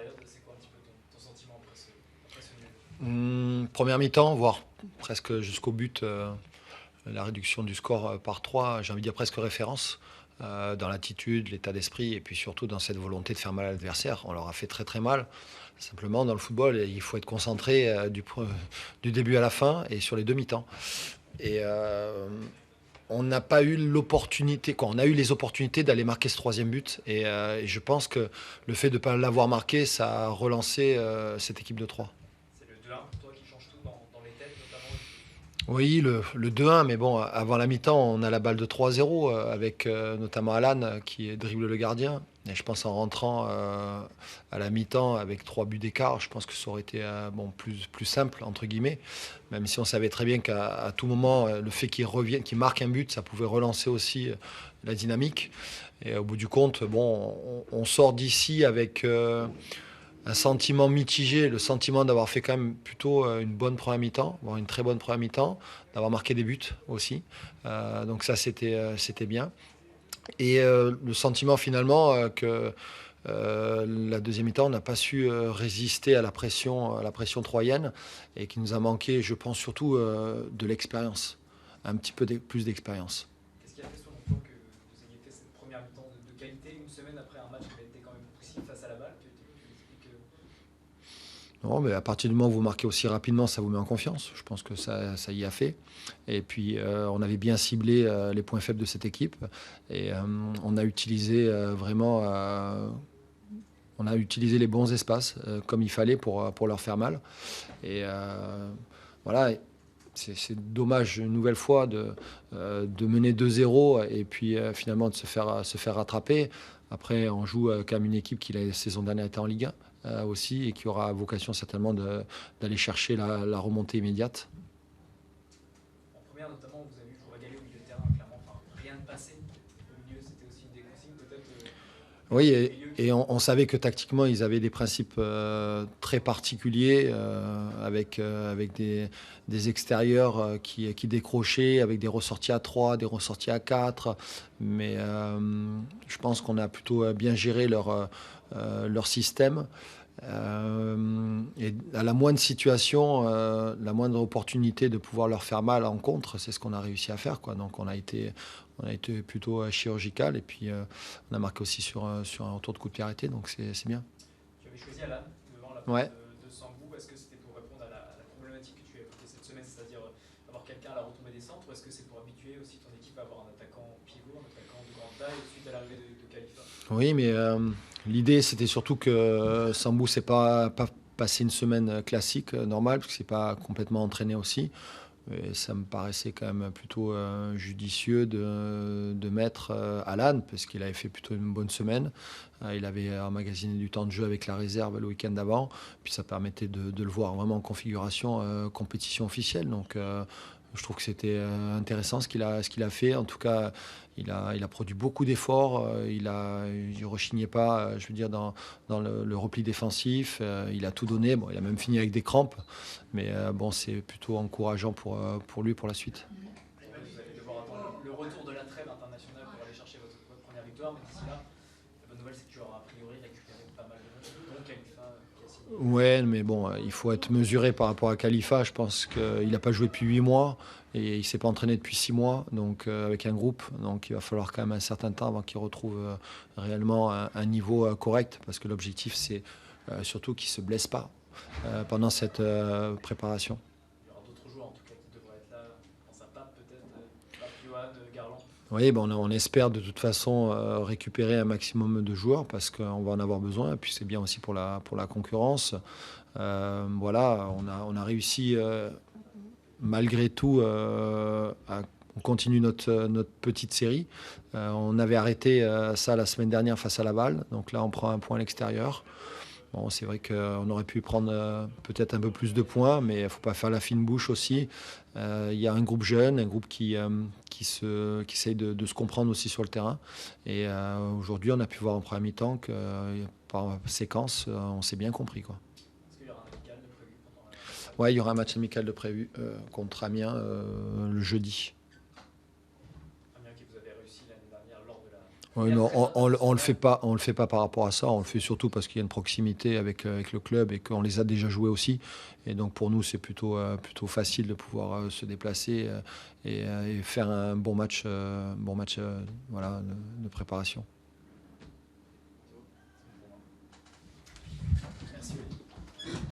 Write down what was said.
période. C'est quoi un petit peu ton sentiment après ce nul? Première mi-temps, voire presque jusqu'au but, la réduction du score par 3, j'ai envie de dire presque référence, dans l'attitude, l'état d'esprit et puis surtout dans cette volonté de faire mal à l'adversaire. On leur a fait très très mal. Simplement, dans le football, il faut être concentré du début à la fin et sur les deux mi-temps. Et on n'a pas eu l'opportunité, quoi. On a eu les opportunités d'aller marquer ce troisième but. Et je pense que le fait de ne pas l'avoir marqué, ça a relancé cette équipe de 3. C'est le 2-1 pour toi qui change tout dans les têtes notamment. Oui, le 2-1, mais bon, avant la mi-temps, on a la balle de 3-0 avec notamment Alan qui dribble le gardien. Et je pense en rentrant à la mi-temps avec 3 buts d'écart, je pense que ça aurait été plus simple, entre guillemets. Même si on savait très bien qu'à tout moment, le fait qu'il revienne, qu'il marque un but, ça pouvait relancer aussi la dynamique. Et au bout du compte, bon, on sort d'ici avec un sentiment mitigé, le sentiment d'avoir fait quand même plutôt une bonne première mi-temps, voire une très bonne première mi-temps, d'avoir marqué des buts aussi. Donc ça, c'était bien. Et le sentiment finalement que la deuxième mi-temps, on n'a pas su résister à la pression troyenne et qui nous a manqué, je pense surtout de l'expérience, un petit peu plus d'expérience. Qu'est-ce qui a fait selon toi que vous ayez fait cette première mi-temps de qualité une semaine après un match qui a été quand même précis face à la balle? Tu expliques. Non, mais à partir du moment où vous marquez aussi rapidement, ça vous met en confiance. Je pense que ça y a fait. Et puis, on avait bien ciblé les points faibles de cette équipe. Et on a utilisé vraiment, on a utilisé les bons espaces comme il fallait pour leur faire mal. Et voilà, c'est dommage une nouvelle fois de mener 2-0 et puis finalement de se faire rattraper. Après, on joue quand même une équipe qui la saison dernière était en Ligue 1 aussi et qui aura vocation certainement d'aller chercher la remontée immédiate. En première notamment, vous avez eu Magali au milieu de terrain, clairement, enfin, rien ne passait. Au milieu, c'était aussi une des consignes peut-être. Oui, Au et, milieu et qui. on savait que tactiquement, ils avaient des principes très particuliers, avec des extérieurs qui décrochaient, avec des ressorties à 3, des ressorties à 4. Mais je pense qu'on a plutôt bien géré leur système. Et à la moindre situation, la moindre opportunité de pouvoir leur faire mal en contre, c'est ce qu'on a réussi à faire, quoi. Donc on a été plutôt chirurgical et puis on a marqué aussi sur un retour de coup de pied arrêté, donc c'est bien. Tu avais choisi Alan devant la place Ouais. de Sambou. Est-ce que c'était pour répondre à la problématique que tu as évoquée cette semaine, c'est-à-dire avoir quelqu'un à la retombée des centres, ou est-ce que c'est pour habituer aussi ton équipe à avoir un attaquant pivot, un attaquant de grande taille suite à l'arrivée de Khalifa? Oui, mais l'idée c'était surtout que Sambou s'est pas passé une semaine classique, normale, parce que c'est pas complètement entraîné aussi. Et ça me paraissait quand même plutôt judicieux de mettre Alan, parce qu'il avait fait plutôt une bonne semaine. Il avait emmagasiné du temps de jeu avec la réserve le week-end d'avant. Puis ça permettait de le voir vraiment en configuration compétition officielle. Donc je trouve que c'était intéressant ce qu'il a fait. En tout cas, il a produit beaucoup d'efforts. Il ne rechignait pas, je veux dire, dans le repli défensif. Il a tout donné. Bon, il a même fini avec des crampes. Mais bon, c'est plutôt encourageant pour lui pour la suite. Ouais, vous allez devoir attendre le retour de la trêve internationale pour aller chercher votre première victoire, mais d'ici là, la bonne nouvelle c'est que tu auras a priori récupéré pas mal de matchs, dont Khalifa qui a signé. Ouais, mais bon, il faut être mesuré par rapport à Khalifa. Je pense qu'il n'a pas joué depuis 8 mois et il ne s'est pas entraîné depuis 6 mois donc, avec un groupe. Donc il va falloir quand même un certain temps avant qu'il retrouve réellement un niveau correct parce que l'objectif, c'est surtout qu'il ne se blesse pas pendant cette préparation. Il y aura d'autres joueurs en tout cas qui devraient être là. Je pense à Pape peut-être, Pape, Johan, Garland. Oui, ben on espère de toute façon récupérer un maximum de joueurs parce qu'on va en avoir besoin. Et puis c'est bien aussi pour la concurrence. Voilà, on a réussi malgré tout, on continue notre petite série. On avait arrêté ça la semaine dernière face à Laval. Donc là, on prend un point à l'extérieur. Bon, c'est vrai qu'on aurait pu prendre peut-être un peu plus de points, mais il ne faut pas faire la fine bouche aussi. Il y a un groupe jeune, un groupe qui essaye de se comprendre aussi sur le terrain. Et aujourd'hui, on a pu voir en première mi-temps que par séquence, on s'est bien compris, quoi. Est-ce qu'il y aura un amical de prévu pendant la Ouais, il trêve? y aura un match amical de prévu contre Amiens le jeudi. Amiens qui vous avait réussi l'année dernière lors de la Oui, non, on le fait pas, on le fait pas par rapport à ça. On le fait surtout parce qu'il y a une proximité avec le club et qu'on les a déjà joués aussi. Et donc pour nous, c'est plutôt facile de pouvoir se déplacer et faire un bon match, voilà, de préparation.